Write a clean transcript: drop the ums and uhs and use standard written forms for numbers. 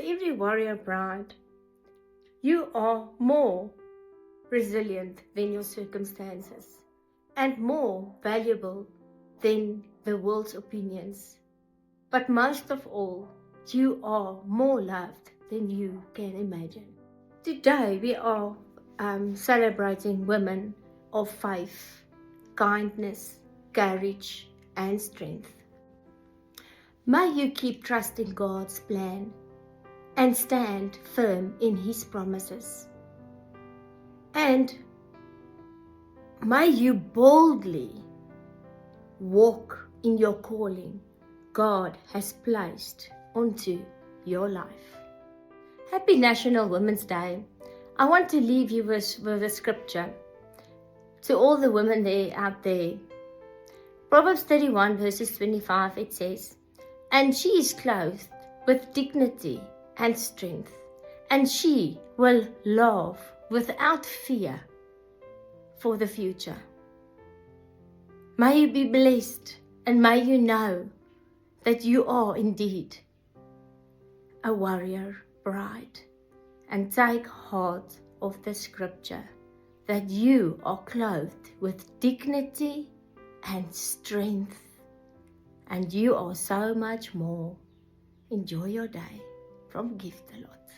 every warrior bride, you are more resilient than your circumstances and more valuable than the world's opinions. But most of all, you are more loved than you can imagine. Today we are celebrating women of faith, kindness, courage, and strength. May you keep trusting God's plan and stand firm in His promises. And may you boldly walk in your calling God has placed onto your life. Happy National Women's Day. I want to leave you with a scripture to all the women out there. Proverbs 31 verses 25, it says, "And she is clothed with dignity and strength, and she will laugh without fear for the future." May you be blessed, and may you know that you are indeed a warrior bride, and take heart of the scripture that you are clothed with dignity and strength, and you are so much more. Enjoy your day from Gift a Lot.